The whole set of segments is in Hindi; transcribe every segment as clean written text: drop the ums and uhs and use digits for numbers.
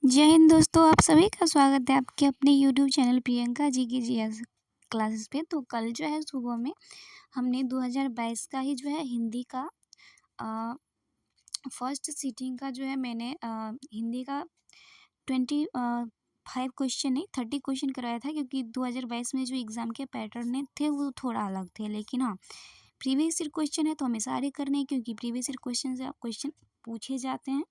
जय हिंद दोस्तों, आप सभी का स्वागत है आपके अपने यूट्यूब चैनल प्रियंका जी की जीएस क्लासेस पे। तो कल जो है सुबह में हमने 2022 का ही जो है हिंदी का फर्स्ट सीटिंग का जो है मैंने हिंदी का 25 क्वेश्चन नहीं 30 क्वेश्चन कराया था, क्योंकि 2022 में जो एग्ज़ाम के पैटर्न थे वो थोड़ा अलग थे। लेकिन हाँ, प्रीवियस ईयर क्वेश्चन है तो हमें सारे करने हैं, क्योंकि प्रीवियस ईयर क्वेश्चन से क्वेश्चन पूछे जाते हैं।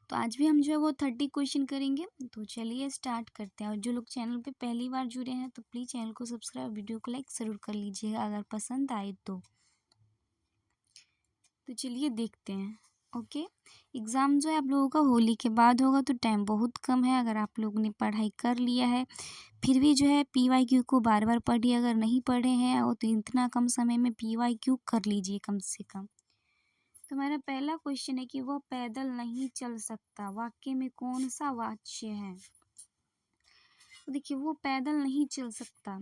तो आज भी हम जो है वो 30 क्वेश्चन करेंगे। तो चलिए स्टार्ट करते हैं। और जो लोग चैनल पे पहली बार जुड़े हैं तो प्लीज़ चैनल को सब्सक्राइब, वीडियो को लाइक ज़रूर कर लीजिएगा अगर पसंद आए तो चलिए देखते हैं। ओके, एग्ज़ाम जो है आप लोगों का होली के बाद होगा, तो टाइम बहुत कम है। अगर आप लोगों ने पढ़ाई कर लिया है फिर भी जो है PYQ को बार बार पढ़िए। अगर नहीं पढ़े हैं और तो इतना कम समय में PYQ कर लीजिए कम से कम। तो मेरा पहला क्वेश्चन है कि वह पैदल नहीं चल सकता, वाक्य में कौन सा वाच्य है? तो देखिए, वो पैदल नहीं चल सकता,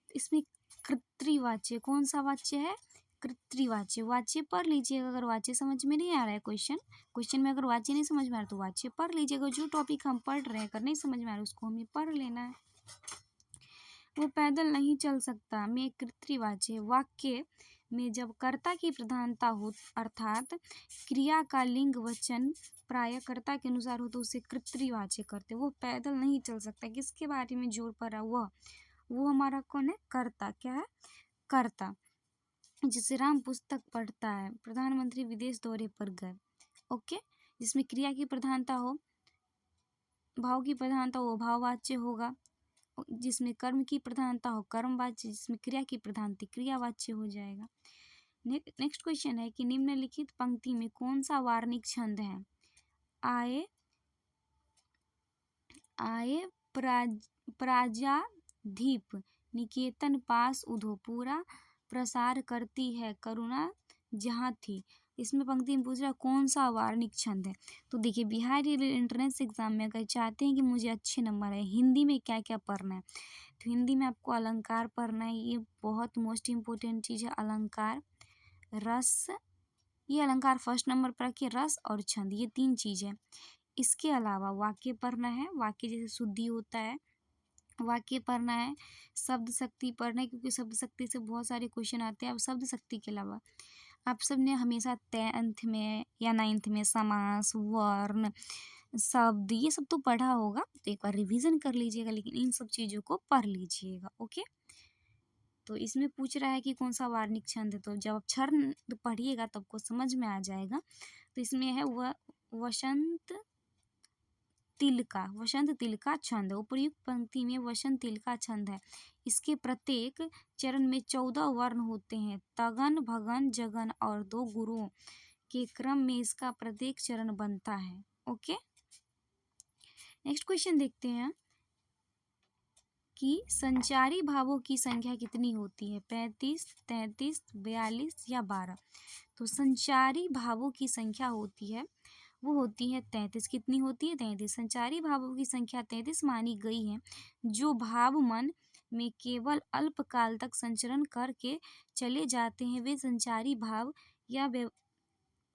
इसमें कर्तृवाच्य कौन सा वाच्य है? कर्तृवाच्य। वाच्य पढ़ लीजिएगा। अगर वाच्य समझ में नहीं आ रहा है क्वेश्चन में अगर वाच्य नहीं समझ में आ रहा तो वाच्य पढ़ लीजिएगा। जो टॉपिक हम पढ़ रहे हैं अगर नहीं समझ में आ रहा उसको हमें पढ़ लेना है। वो पैदल नहीं चल सकता में कर्तृवाच्य। वाक्य में जब कर्ता की प्रधानता हो अर्थात क्रिया का लिंग वचन प्राय कर्ता के अनुसार हो तो उसे कर्तृवाच्य करते। वो पैदल नहीं चल सकता, किसके बारे में जोर पड़ रहा? वो हमारा कौन है? कर्ता। क्या है? कर्ता। जिसे राम पुस्तक पढ़ता है, प्रधानमंत्री विदेश दौरे पर गए। ओके, जिसमें क्रिया की प्रधानता हो, भाव की प्रधानता हो, भाववाच्य होगा। जिसमें कर्म की प्रधानता हो, कर्मवाच्य। जिसमें क्रिया की प्रधानता, क्रियावाच्य हो जाएगा। नेक्स्ट क्वेश्चन है कि निम्नलिखित पंक्ति में कौन सा वार्णिक छंद है? आए आए प्राजाधीप निकेतन पास उधो पूरा प्रसार करती है करुणा जहाँ थी। इसमें पंक्ति में पूछ रहा कौन सा वार्णिक छंद है? तो देखिए, बिहार एंट्रेंस एग्जाम में अगर चाहते हैं कि मुझे अच्छे नंबर है, हिंदी में क्या क्या पढ़ना है, तो हिंदी में आपको अलंकार पढ़ना है। ये बहुत मोस्ट इम्पोर्टेंट चीज़ है, अलंकार। रस, ये अलंकार फर्स्ट नंबर पर रखिए। रस और छंद, ये 3 चीज़ है। इसके अलावा वाक्य पढ़ना है, वाक्य जैसे शुद्धि होता है, वाक्य पढ़ना है। शब्द शक्ति पढ़ना है, क्योंकि शब्द शक्ति से बहुत सारे क्वेश्चन आते हैं। अब शब्द शक्ति के अलावा आप सब ने हमेशा 10th में या 9th में समास, वर्ण, शब्द, ये सब तो पढ़ा होगा, तो एक बार रिवीजन कर लीजिएगा, लेकिन इन सब चीज़ों को पढ़ लीजिएगा। ओके, तो इसमें पूछ रहा है कि कौन सा वार्णिक छंद है, तो जब आप छंद पढ़िएगा तो आपको समझ में आ जाएगा। तो इसमें है वसंत तिल का छंद। उपर्युक्त पंक्ति में वसंत तिल का छंद है। इसके प्रत्येक चरण में 14 वर्ण होते हैं। तगन, भगन, जगन और 2 गुरुओं के क्रम में इसका प्रत्येक चरण बनता है। ओके, नेक्स्ट क्वेश्चन देखते हैं कि संचारी भावों की संख्या कितनी होती है? 35, 33, 42 या 12? तो संचारी भावों की संख्या होती है, वो होती है 33। कितनी होती है? 33। संचारी भावों की संख्या 33 मानी गई है। जो भाव मन में केवल अल्पकाल तक संचरण करके चले जाते हैं वे संचारी भाव या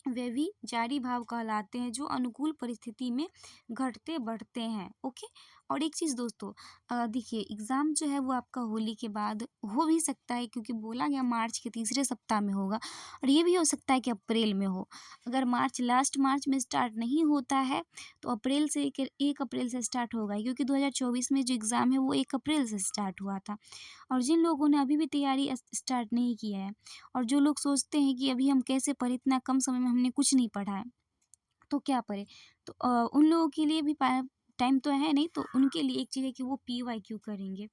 व्यभिचारी भाव कहलाते हैं, जो अनुकूल परिस्थिति में घटते बढ़ते हैं। ओके, और एक चीज़ दोस्तों, देखिए एग्ज़ाम जो है वो आपका होली के बाद हो भी सकता है, क्योंकि बोला गया मार्च के तीसरे सप्ताह में होगा, और ये भी हो सकता है कि अप्रैल में हो। अगर लास्ट मार्च में स्टार्ट नहीं होता है तो अप्रैल से 1 अप्रैल से स्टार्ट होगा, क्योंकि 2024 में जो एग्ज़ाम है वो 1 अप्रैल से स्टार्ट हुआ था। और जिन लोगों ने अभी भी तैयारी स्टार्ट नहीं किया है, और जो लोग सोचते हैं कि अभी हम कैसे पढ़े, इतना कम समय में हमने कुछ नहीं पढ़ा है तो क्या पढ़े, तो उन लोगों के लिए भी टाइम तो है नहीं, तो उनके लिए एक चीज़ है कि वो PYQ करेंगे।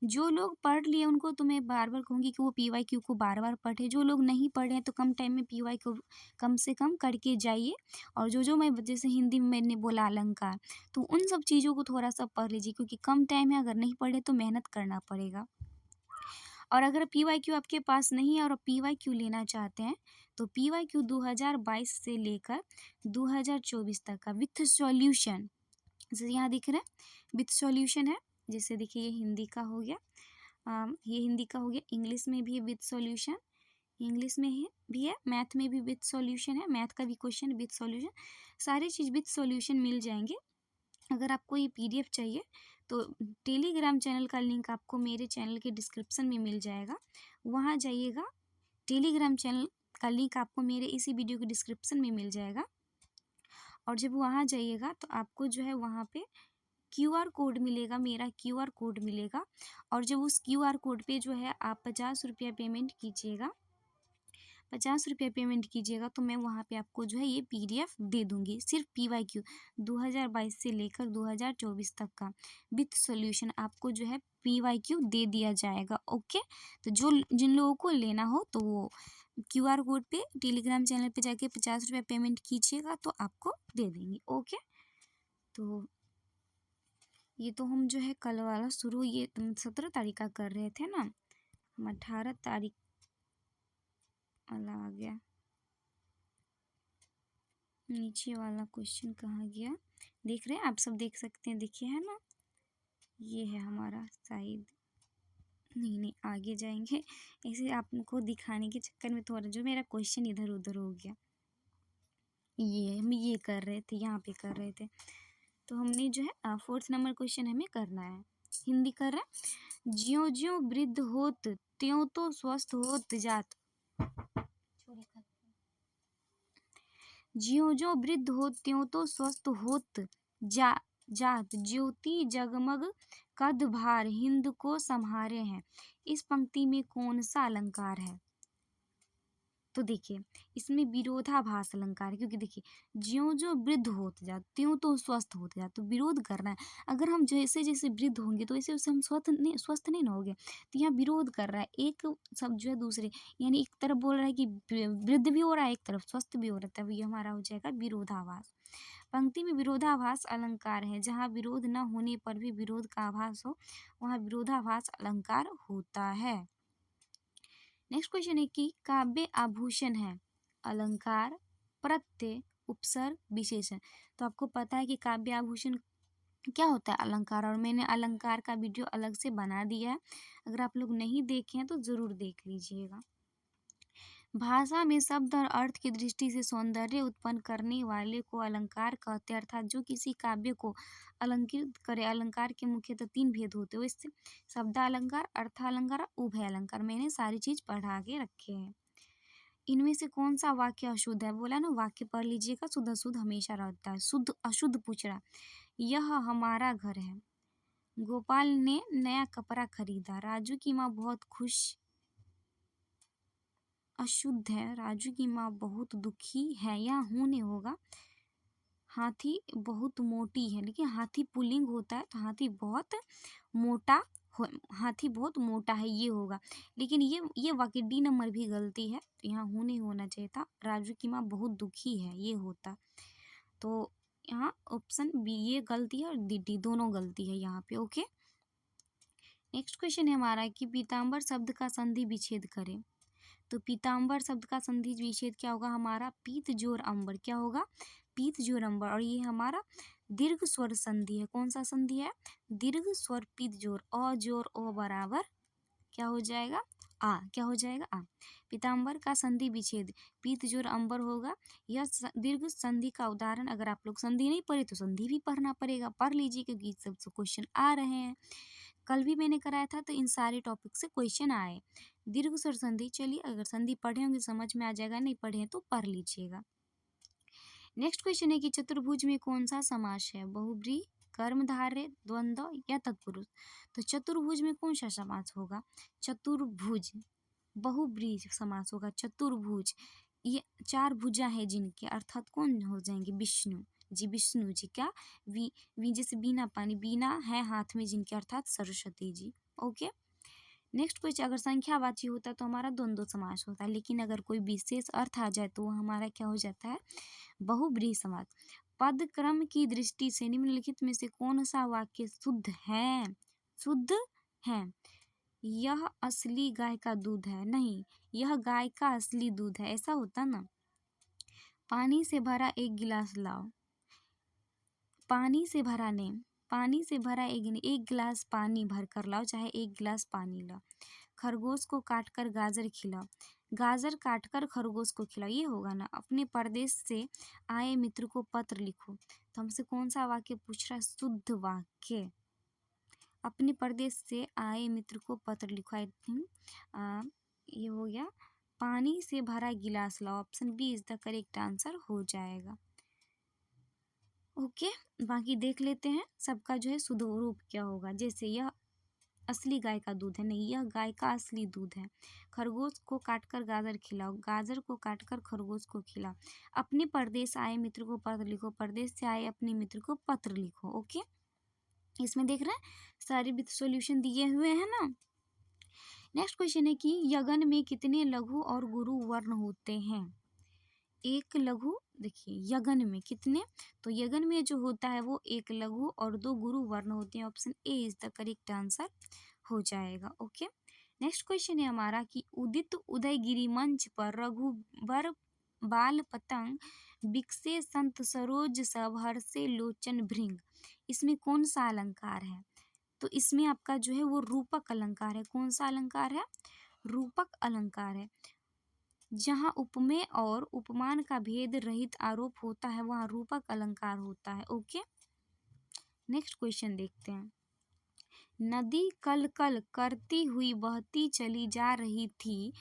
जो लोग पढ़ लिए उनको तो मैं बार बार कहूँगी कि वो PYQ को बार बार पढ़े। जो लोग नहीं पढ़े हैं तो कम टाइम में PYQ कम से कम करके जाइए। और जो मैं जैसे हिंदी में मैंने बोला अलंकार, तो उन सब चीज़ों को थोड़ा सा पढ़ लीजिए, क्योंकि कम टाइम है। अगर नहीं पढ़े तो मेहनत करना पड़ेगा। और अगर PYQ आपके पास नहीं है और आप PYQ लेना चाहते हैं तो PYQ 2022 से लेकर 2024 तक का विथ सॉल्यूशन, जैसे यहाँ दिख रहा है विथ सॉल्यूशन है। जैसे देखिए ये हिंदी का हो गया, ये हिंदी का हो गया, इंग्लिश में भी विथ सॉल्यूशन, इंग्लिश में है भी है, मैथ में भी विथ सॉल्यूशन है, मैथ का भी क्वेश्चन विथ सॉल्यूशन, सारी चीज़ विथ सॉल्यूशन मिल जाएंगे। अगर आपको ये पीडीएफ चाहिए तो टेलीग्राम चैनल का लिंक आपको मेरे चैनल के डिस्क्रिप्शन में मिल जाएगा, वहाँ जाइएगा। टेलीग्राम चैनल का लिंक आपको मेरे इसी वीडियो के डिस्क्रिप्शन में मिल जाएगा, और जब वहाँ जाइएगा तो आपको जो है वहाँ पे क्यूआर कोड मिलेगा, मेरा क्यूआर कोड मिलेगा, और जब उस क्यूआर कोड पे जो है आप 50 रुपया पेमेंट कीजिएगा, 50 रुपया पेमेंट कीजिएगा तो मैं वहाँ पे आपको जो है ये पीडीएफ दे दूँगी। सिर्फ PYQ 2022 से लेकर 2024 तक का विथ सॉल्यूशन आपको जो है PYQ दे दिया जाएगा। ओके, तो जो जिन लोगों को लेना हो तो वो क्यूआर कोड पे टेलीग्राम चैनल पे जाके 50 रुपया पेमेंट कीजिएगा तो आपको दे देंगे। ओके, तो ये तो हम जो है कल वाला शुरू ये 17 तारीख का कर रहे थे ना, हम 18 तारीख वाला आ गया। नीचे वाला क्वेश्चन कहाँ गया, देख रहे हैं आप सब, देख सकते हैं, देखिए है ना, ये है हमारा शायद, नहीं आगे जाएंगे, ऐसे आपको दिखाने के चक्कर में थोड़ा जो मेरा क्वेश्चन इधर उधर हो गया। ये हम ये कर रहे थे, यहाँ पे कर रहे थे, तो हमने जो है 4th नंबर क्वेश्चन हमें करना है, हिंदी कर रहे हैं। ज्यों ज्यों वृद्ध होत त्यों तो स्वस्थ होत जात, ज्यों ज्यों वृद्ध होत त्यों तो स्वस्थ होत जात, ज्योति जगमग कद भार हिंद को सम्हारे हैं। इस पंक्ति में कौन सा अलंकार है? तो देखिए इसमें विरोधाभास अलंकार है, क्योंकि देखिए ज्यों ज्यों वृद्ध होते जाते त्यों तो स्वस्थ होते जाते, तो विरोध करना है। अगर हम जैसे जैसे वृद्ध होंगे तो वैसे वैसे हम स्वस्थ नहीं ना होंगे, तो यहाँ विरोध कर रहा है, एक शब्द जो है दूसरे, यानी एक तरफ बोल रहा है कि वृद्ध भी हो रहा है, एक तरफ स्वस्थ भी हो रहा है, तब ये हमारा हो जाएगा विरोधाभास। पंक्ति में विरोधाभास अलंकार है, जहाँ विरोध न होने पर भी विरोध का आभास हो वहाँ विरोधाभास अलंकार होता है। नेक्स्ट क्वेश्चन है कि काव्य आभूषण है अलंकार, प्रत्यय, उपसर्ग, विशेषण। तो आपको पता है कि काव्य आभूषण क्या होता है, अलंकार, और मैंने अलंकार का वीडियो अलग से बना दिया है, अगर आप लोग नहीं देखे हैं तो ज़रूर देख लीजिएगा। भाषा में शब्द और अर्थ की दृष्टि से सौंदर्य उत्पन्न करने वाले को अलंकार कहते हैं, अर्थात जो किसी काव्य को अलंकृत करे। अलंकार के मुख्यतः 3 भेद होते हैं, इससे शब्दालंकार, अर्थालंकार और उभय अलंकार, मैंने सारी चीज पढ़ा के रखे हैं। इनमें से कौन सा वाक्य अशुद्ध है, बोला ना, वाक्य पढ़ लीजिएगा, शुद्ध अशुद्ध हमेशा रहता है। शुद्ध अशुद्ध पूछ रहा, यह हमारा घर है, गोपाल ने नया कपड़ा खरीदा, राजू की माँ बहुत खुश, अशुद्ध है, राजू की माँ बहुत दुखी है, या होने होगा। हाथी बहुत मोटी है, लेकिन हाथी पुल्लिंग होता है तो हाथी बहुत मोटा हाथी बहुत मोटा है, ये होगा। लेकिन ये वाक्य डी नंबर भी गलती है, तो यहाँ होने होना चाहिए था, राजू की माँ बहुत दुखी है, ये होता। तो यहाँ ऑप्शन बी ये गलती है और डी दोनों गलती है यहाँ पे। ओके, नेक्स्ट क्वेश्चन है हमारा कि पीताम्बर शब्द का संधि विच्छेद करें। तो पीताम्बर शब्द का संधि विच्छेद क्या होगा हमारा, पीत जोर अंबर, क्या होगा, पीत जोर अंबर, और ये हमारा दीर्घ स्वर संधि है। कौन सा संधि है, दीर्घ स्वर पीत जोर, अ जोर ओ बराबर क्या हो जाएगा, आ, क्या हो जाएगा, आ। पीताम्बर का संधि विच्छेद पीत जोर अंबर होगा। यह दीर्घ संधि का उदाहरण, अगर आप लोग संधि नहीं पढ़े तो संधि भी पढ़ना पड़ेगा, पढ़ लीजिए क्योंकि सब क्वेश्चन आ रहे हैं, कल भी मैंने कराया था तो इन सारे टॉपिक से क्वेश्चन आए। दीर्घ स्वर संधि, चलिए अगर संधि पढ़े होंगे समझ में आ जाएगा, नहीं पढ़े हैं तो पढ़ लीजिएगा। नेक्स्ट क्वेश्चन है कि चतुर्भुज में कौन सा समास है, बहुब्रीहि, कर्मधारय, द्वंद्व या तत्पुरुष। तो चतुर्भुज में कौन सा समास होगा, चतुर्भुज, बहुब्रीहि समास होगा। चतुर्भुज, ये 4 भुजा है जिनके, अर्थात कौन हो जाएंगे, विष्णु जी, विष्णु जी, क्या वी जैसे बीना पानी, बीना है हाथ में जिनके, अर्थात Saraswati ji. Okay, next question, अगर संख्यावाची होता है तो हमारा द्वंद्व समास होता है, लेकिन अगर कोई विशेष अर्थ आ जाए तो वो हमारा क्या हो जाता है, बहुब्रीहि समास। पद क्रम की दृष्टि से निम्नलिखित में से कौन सा वाक्य शुद्ध है, शुद्ध है। यह असली गाय का दूध है, नहीं, यह गाय का असली दूध है, ऐसा होता ना। पानी से भरा एक गिलास लाओ, पानी से भरा नहीं, पानी से भरा एक गिलास पानी भर कर लाओ, चाहे एक गिलास पानी लाओ। खरगोश को काट कर गाजर खिलाओ, गाजर काटकर खरगोश को खिलाओ, ये होगा ना। अपने परदेश से आए मित्र को पत्र लिखो, तो हमसे कौन सा वाक्य पूछ रहा है? शुद्ध वाक्य। अपने परदेश से आए मित्र को पत्र लिखो, आई थिंक ये हो गया। पानी से भरा गिलास लाओ, option B is the correct answer हो जाएगा। ओके, बाकी देख लेते हैं सबका जो है शुद्ध रूप क्या होगा। जैसे यह असली गाय का दूध है, नहीं, यह गाय का असली दूध है। खरगोश को काटकर गाजर खिलाओ, गाजर को काटकर खरगोश को खिलाओ। अपने परदेश आए मित्र को पत्र लिखो, परदेश से आए अपने मित्र को पत्र लिखो। ओके, इसमें देख रहे हैं सारे विद सॉल्यूशन दिए हुए हैं ना। नेक्स्ट क्वेश्चन है कि यगन में कितने लघु और गुरु वर्ण होते हैं? एक लघु, देखिए यगन में कितने, तो यगन में जो होता है वो एक लघु और दो गुरु वर्ण होते हैं। Option A is the correct answer हो जाएगा। ओके, नेक्स्ट क्वेश्चन है हमारा कि उदित उदयगिरी मंच पर रघुबर बाल पतंग बिकसे संत सरोज सब हर्षे लोचन भृंग, इसमें कौन सा अलंकार है? तो इसमें आपका जो है वो रूपक अलंकार है। कौन सा अलंकार है? रूपक अलंकार है। जहाँ उपमेय और उपमान का भेद रहित आरोप होता है वहाँ रूपक अलंकार होता है। ओके, नेक्स्ट क्वेश्चन देखते हैं। नदी कल कल करती हुई बहती चली जा रही थी,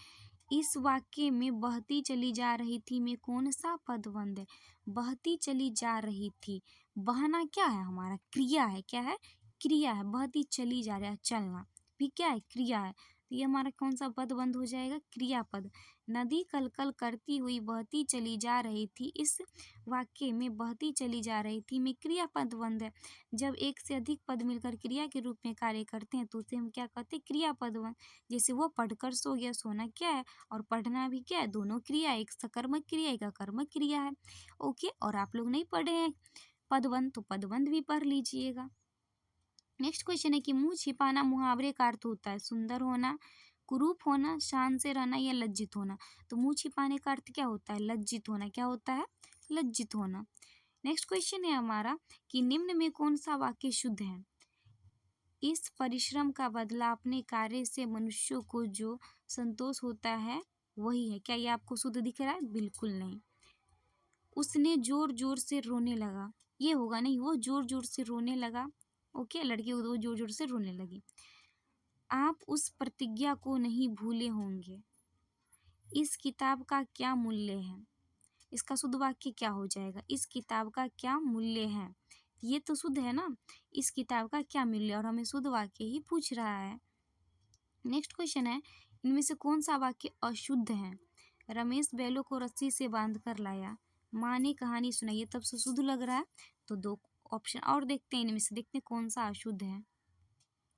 इस वाक्य में बहती चली जा रही थी में कौन सा पदबंध है? बहती चली जा रही थी, बहना क्या है? हमारा क्रिया है। क्या है? क्रिया है। बहती चली जा रहा है, चलना भी क्या है? क्रिया है। तो ये हमारा कौन सा पद बंद हो जाएगा? क्रियापद। नदी कल कल करती हुई बहती चली जा रही थी, इस वाक्य में बहती चली जा रही थी में क्रियापद बंद है। जब एक से अधिक पद मिलकर क्रिया के रूप में कार्य करते हैं तो उसे हम क्या कहते हैं? क्रियापद बंद। जैसे वो पढ़कर सो गया, सोना क्या है और पढ़ना भी क्या है? दोनों क्रिया, एक सकर्मक क्रिया एक अकर्मक क्रिया है। ओके, और आप लोग नहीं पढ़े हैं पदबंध तो पदबंध भी पढ़ लीजिएगा। नेक्स्ट क्वेश्चन है कि मुंह छिपाना मुहावरे का अर्थ होता है सुंदर होना, कुरूप होना, शान से रहना या लज्जित होना। तो मुंह छिपाने का अर्थ क्या होता है? लज्जित होना। क्या होता है? लज्जित होना। नेक्स्ट क्वेश्चन है हमारा कि निम्न में कौन सा वाक्य शुद्ध है? इस परिश्रम का बदला अपने कार्य से मनुष्यों को जो संतोष होता है वही है। क्या ये आपको शुद्ध दिख रहा है? बिल्कुल नहीं। उसने जोर जोर से रोने लगा, ये होगा नहीं। वो जोर जोर से रोने लगा। ओके, लड़की वो जोर जोर से रोने लगी। आप उस प्रतिज्ञा को नहीं भूले होंगे, इस किताब का क्या मूल्य है? इसका शुद्ध वाक्य क्या हो जाएगा? इस किताब का क्या मूल्य है? ये तो शुद्ध है ना, इस किताब का क्या मूल्य, और हमें शुद्ध वाक्य ही पूछ रहा है। नेक्स्ट क्वेश्चन है इनमें से कौन सा वाक्य अशुद्ध है? रमेश बैलों को रस्सी से बांध कर लाया, माँ ने कहानी सुनाई, ये तब से शुद्ध लग रहा है। तो दो ऑप्शन और देखते हैं, इनमें से देखते हैं कौन सा अशुद्ध है,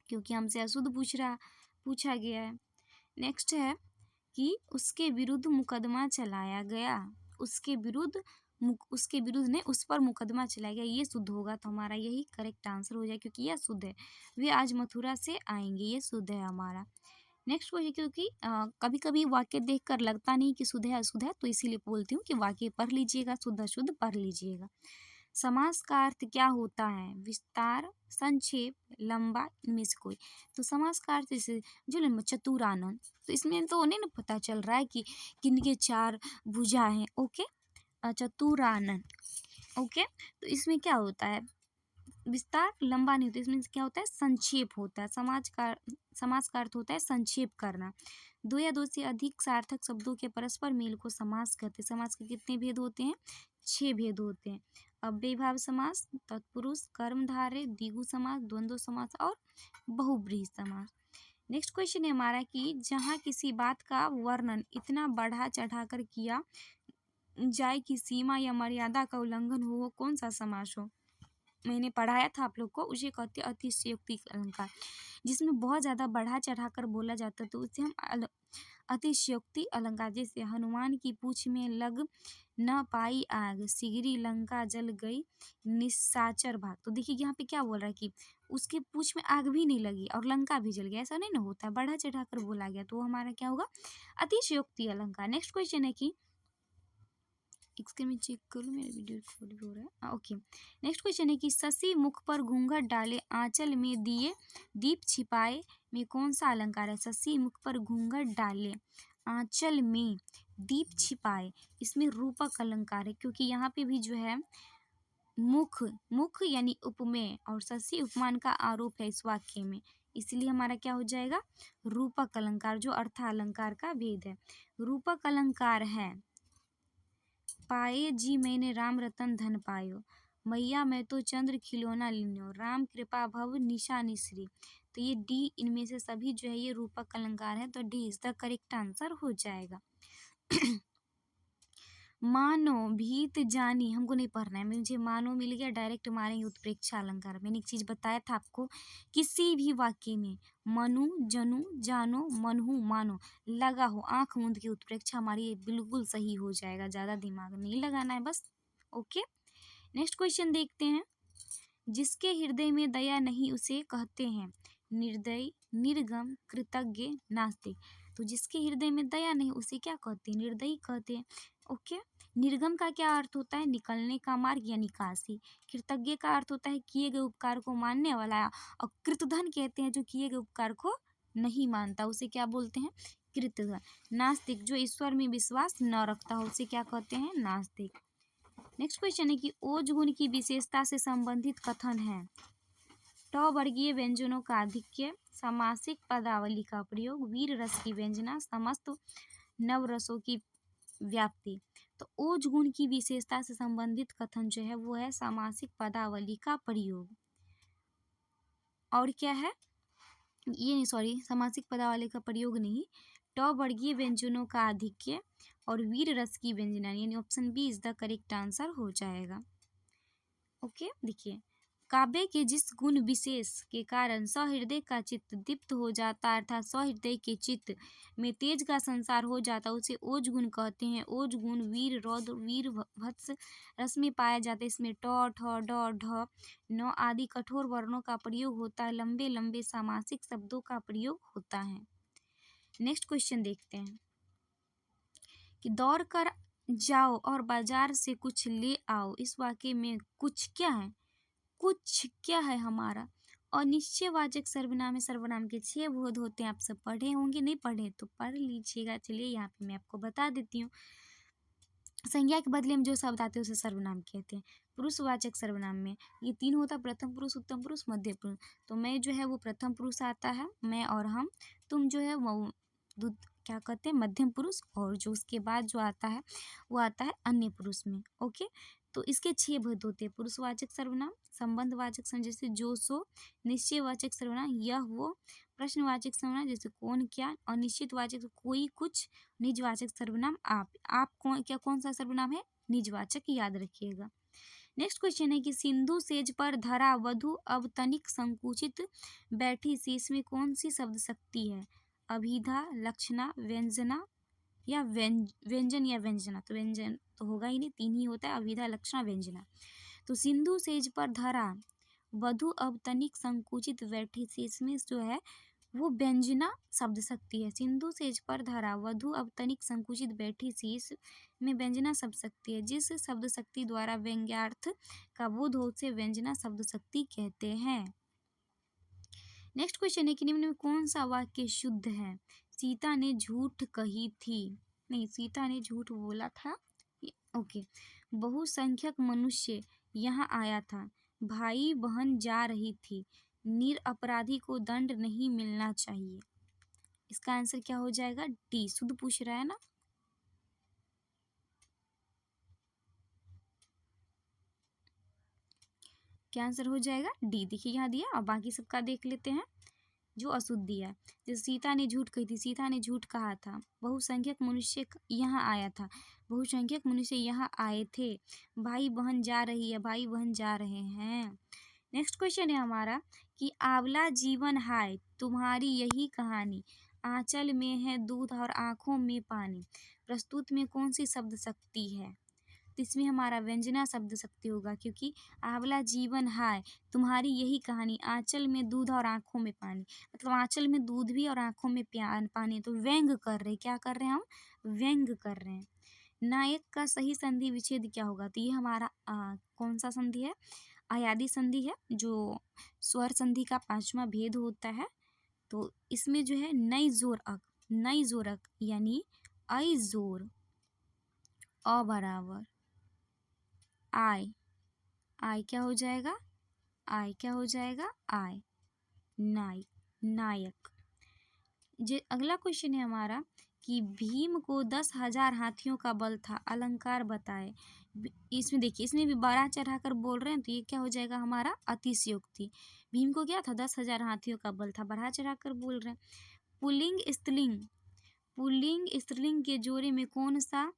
क्योंकि हमसे अशुद्ध पूछा गया है। नेक्स्ट है कि उसके विरुद्ध मुकदमा चलाया गया, उसके विरुद्ध ने उस पर मुकदमा चलाया गया, ये शुद्ध होगा। तो हमारा यही करेक्ट आंसर हो जाए, क्योंकि यह शुद्ध है। वे आज मथुरा से आएंगे, ये शुद्ध है हमारा। नेक्स्ट क्वेश्चन, क्योंकि कभी कभी वाक्य देखकर लगता नहीं कि शुद्ध है अशुद्ध है, तो इसीलिए बोलती हूँ कि वाक्य पढ़ लीजिएगा, शुद्ध अशुद्ध पढ़ लीजिएगा। समास का अर्थ क्या होता है? विस्तार, संक्षेप, लंबा, इनमें से कोई। तो समास का अर्थ जैसे जो लंबा, चतुरानन, तो इसमें तो नहीं ना पता चल रहा है कि किनके चार भुजा हैं। ओके, चतुरानन। ओके, तो इसमें क्या होता है? विस्तार, लंबा नहीं होता, इसमें क्या होता है? संक्षेप होता है। समास का अर्थ होता है संक्षेप करना। दो या दो से अधिक सार्थक शब्दों के परस्पर मेल को समास कहते हैं। समास के कितने भेद होते हैं? 6 भेद होते हैं। अव्ययीभाव समास, तत्पुरुष, कर्मधारय, द्विगु समास, द्वंद्व समास और बहुब्रीहि समास। नेक्स्ट क्वेश्चन है हमारा कि जहाँ किसी बात का वर्णन इतना बढ़ा चढ़ाकर किया जाए कि सीमा या मर्यादा का उल्लंघन हो, वो कौन सा समास हो? मैंने पढ़ाया था आप लोग को, उसे कहते हैं अतिशयोक्ति अलंकार। जिसमें बहुत ज़्यादा बढ़ा चढ़ाकर बोला जाता है तो उसे हम अतिशयोक्ति अलंकार। जैसे हनुमान की पूंछ में लग न पाई आग, सिगरी लंका जल गई निशाचर भाग। तो देखिए यहाँ पे क्या बोल रहा है कि उसके पूंछ में आग भी नहीं लगी और लंका भी जल गया, ऐसा नहीं ना होता, बढ़ा चढ़ाकर बोला गया, तो हमारा क्या होगा? अतिशयोक्ति अलंकार। नेक्स्ट क्वेश्चन है कि इसके मैं चेक करूँ, मेरा वीडियो रिकॉर्ड भी हो रहा है। ओके, नेक्स्ट क्वेश्चन है कि शशि मुख पर घूंघट डाले आंचल में दिए दीप छिपाए में कौन सा अलंकार है? शशि मुख पर घूंघट डाले आंचल में दीप छिपाए, इसमें रूपक अलंकार है क्योंकि यहाँ पे भी जो है मुख मुख यानी उपमेय और ससी उपमान का आरोप है इस वाक्य में, इसलिए हमारा क्या हो जाएगा रूपक अलंकार, जो अर्थालंकार का भेद है। रूपक अलंकार है पाए जी मैंने राम रतन धन पायो, मैया मैं तो चंद्र खिलौना लिन्यो, राम कृपा भव निशा श्री। तो ये डी इनमें से सभी जो है ये रूपक अलंकार है, तो D is the correct answer हो जाएगा। मानो भीत जानी हमको नहीं पढ़ना है, मुझे मानो मिल गया, डायरेक्ट मारेंगे उत्प्रेक्षा अलंकार। मैंने एक चीज बताया था आपको, किसी भी वाक्य में मनु जनु जानो मनहु मानो लगा हो, आंख मूंद की उत्प्रेक्षा हमारी बिल्कुल सही हो जाएगा, ज्यादा दिमाग नहीं लगाना है बस। ओके, नेक्स्ट क्वेश्चन देखते हैं। जिसके हृदय में दया नहीं उसे कहते हैं निर्दयी, निर्गम, कृतज्ञ, नास्तिक। तो जिसके हृदय में दया नहीं उसे क्या कहते हैं निर्दयी कहते हैं। ओके, निर्गम का क्या अर्थ होता है निकलने का मार्ग या निकासी। कृतज्ञ का अर्थ होता है किए गए उपकार को मानने वाला, और कृतधन कहते हैं जो किए गए उपकार को नहीं मानता, उसे क्या बोलते हैं कृतधन। नास्तिक जो ईश्वर में विश्वास न रखता हो उसे क्या कहते हैं नास्तिक। नेक्स्ट क्वेश्चन है कि ओज गुण की विशेषता से संबंधित कथन है ट वर्गीय व्यंजनों का आधिक्य, समासिक पदावली का प्रयोग, वीर रस की व्यंजना, समस्त नवरसों की व्याप्ति। तो ओज गुण की विशेषता से संबंधित कथन जो है वो है समासिक पदावली का प्रयोग, और क्या है ये नहीं सॉरी समासिक पदावली का प्रयोग नहीं, ट वर्गीय व्यंजनों का आधिक्य और वीर रस की व्यंजना, यानी option B is the correct answer हो जाएगा। ओके, देखिए काव्य के जिस गुण विशेष के कारण सहृदय का चित्त दीप्त हो जाता है, अर्थात सहृदय के चित्त में तेज का संसार हो जाता है, उसे ओज गुण कहते हैं। ओज गुण वीर, रौद्र, वीर, वत्स रस में पाया जाता है। इसमें ट, ठ, ड, ढ, न आदि कठोर वर्णों का प्रयोग होता है, लंबे लंबे सामासिक शब्दों का प्रयोग होता है। नेक्स्ट क्वेश्चन देखते हैं कि दौड़ कर जाओ और बाजार से कुछ ले आओ, इस वाक्य में कुछ क्या है कुछ क्या है हमारा अनिश्चयवाचक सर्वनाम है। सर्वनाम के 6 बोध होते हैं, आप सब पढ़े होंगे, नहीं पढ़े तो पढ़ लीजिएगा। चलिए यहाँ पे मैं आपको बता देती हूँ। संज्ञा के बदले में जो शब्द आते हैं उसे सर्वनाम कहते हैं। पुरुषवाचक सर्वनाम में ये 3 होता है, प्रथम पुरुष, उत्तम पुरुष, मध्य पुरुष। तो मैं जो है वो प्रथम पुरुष आता है, मैं और हम। तुम जो है वो क्या कहते हैं मध्यम पुरुष, और जो उसके बाद जो आता है वो आता है अन्य पुरुष में। ओके, तो इसके 6 भेद होते हैं। पुरुषवाचक सर्वनाम, संबंधवाचक सर्वनाम जैसे जो सो, निश्चयवाचक सर्वनाम यह वो, प्रश्नवाचक सर्वनाम जैसे कौन क्या, अनिश्चितवाचक कोई कुछ, निजवाचक सर्वनाम आप कौन सा सर्वनाम है निजवाचक, याद रखिएगा। नेक्स्ट क्वेश्चन है कि सिंधु सेज पर धरा वधु अवतनिक संकुचित बैठी सी, इसमें कौन सी शब्द शक्ति है अभिधा, लक्षणा, व्यंजना या व्यंजन या व्यंजना। तो व्यंजन तो होगा ही नहीं, 3 ही होता है अभिधा, लक्षणा, व्यंजना। तो सिंधु सेज पर धरा वधु अवतनिक संकुचित बैठी सी, इसमें जो है वो व्यंजना शब्द शक्ति है। सिंधु सेज पर धरा वधु अवतनिक संकुचित बैठी शीश में व्यंजना शब्द शक्ति है। जिस शब्द शक्ति द्वारा व्यंग्यार्थ का बोध हो उसे व्यंजना शब्द शक्ति कहते हैं। नेक्स्ट क्वेश्चन है कि निम्न में कौन सा वाक्य शुद्ध है। सीता ने झूठ कही थी, नहीं सीता ने झूठ बोला था। ओके, बहुसंख्यक मनुष्य यहाँ आया था, भाई बहन जा रही थी, निरपराधी को दंड नहीं मिलना चाहिए। इसका आंसर क्या हो जाएगा डी, शुद्ध पूछ रहा है ना। क्या आंसर हो जाएगा डी। देखिए यहाँ दिया, और बाकी सबका देख लेते हैं जो अशुद्ध दिया है। जैसे सीता ने झूठ कही थी, सीता ने झूठ कहा था। बहुसंख्यक मनुष्य यहाँ आया था, बहुसंख्यक मनुष्य यहाँ आए थे। भाई बहन जा रही है, भाई बहन जा रहे हैं। नेक्स्ट क्वेश्चन है हमारा कि आंवला जीवन हाय तुम्हारी यही कहानी, आंचल में है दूध और आंखों में पानी, प्रस्तुत में कौन सी शब्द शक्ति है। तो इसमें हमारा व्यंजना शब्द शक्ति होगा, क्योंकि आंवला जीवन हाय तुम्हारी यही कहानी, आंचल में दूध और आंखों में पानी, मतलब आंचल में दूध भी और आंखों में पानी। तो व्यंग कर रहे, क्या कर रहे हैं हम व्यंग कर रहे हैं। नायक का सही संधि विच्छेद क्या होगा। तो ये हमारा कौन सा संधि है अयादी संधि है, जो स्वर संधि का 5वां भेद होता है। तो इसमें जो है नई जोर अक, नई जोरक यानी आई जोर, अ बराबर आय, आय क्या हो जाएगा, आय क्या हो जाएगा, आय, नायक, नायक। जे अगला क्वेश्चन है हमारा कि भीम को 10,000 हाथियों का बल था, अलंकार बताए। इसमें देखिए, इसमें भी बढ़ा चढ़ाकर बोल रहे हैं तो ये क्या हो जाएगा हमारा अतिशयोक्ति। भीम को क्या था, 10,000 हाथियों का बल था, बढ़ा चढ़ाकर बोल रहे हैं। पुल्लिंग स्त्रीलिंग, पुल्लिंग स्त्रीलिंग के जोड़े में कौन सा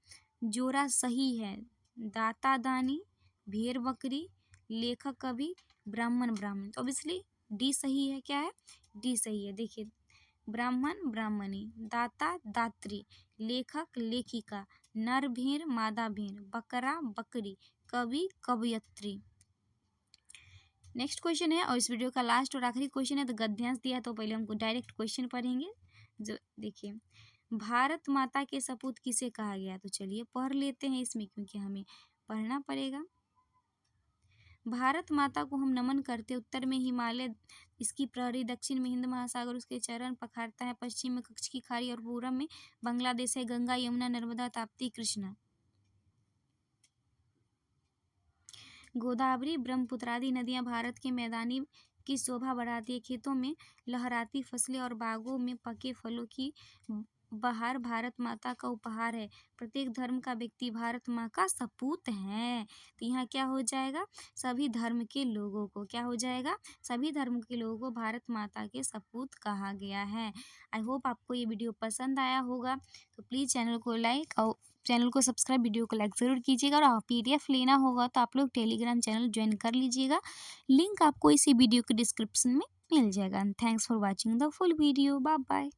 जोड़ा सही है, दाता दानी, भेड़ बकरी, लेखक कवि, ब्राह्मण ब्राह्मण। तो ऑब्वियसली डी सही है, क्या है, डी सही है। देखिए, ब्राह्मण ब्राह्मणी, दाता दात्री, लेखक लेखिका, नर भेड़ मादा भेड़, बकरा बकरी, कवि कवयित्री। नेक्स्ट क्वेश्चन है और इस वीडियो का लास्ट और आखिरी क्वेश्चन है, तो गद्यांश दिया तो पहले हमको डायरेक्ट क्वेश्चन पढ़ेंगे। जो देखिए, भारत माता के सपूत किसे कहा गया, तो चलिए पढ़ लेते हैं इसमें, क्योंकि हमें पढ़ना पड़ेगा। भारत माता को हम नमन करते, उत्तर में हिमालय इसकी प्रहरी, दक्षिण में हिंद महासागर उसके चरण पखारता है, पश्चिम में कच्छ की खाड़ी और पूरब में बांग्लादेश है, गंगा यमुना नर्मदा ताप्ती कृष्णा। गोदावरी ब्रह्मपुत्र आदि नदियां भारत के मैदानी की शोभा बढ़ाती है, खेतों में लहराती फसलें और बागों में पके फलों की बहार भारत माता का उपहार है। प्रत्येक धर्म का व्यक्ति भारत माँ का सपूत है। तो यहाँ क्या हो जाएगा, सभी धर्म के लोगों को, क्या हो जाएगा, सभी धर्म के लोगों को भारत माता के सपूत कहा गया है। आई होप आपको ये वीडियो पसंद आया होगा, तो प्लीज़ चैनल को लाइक और चैनल को सब्सक्राइब, वीडियो को लाइक ज़रूर कीजिएगा। और PDF लेना होगा तो आप लोग टेलीग्राम चैनल ज्वाइन कर लीजिएगा, लिंक आपको इसी वीडियो के डिस्क्रिप्शन में मिल जाएगा। Thanks for watching the full video, bye bye.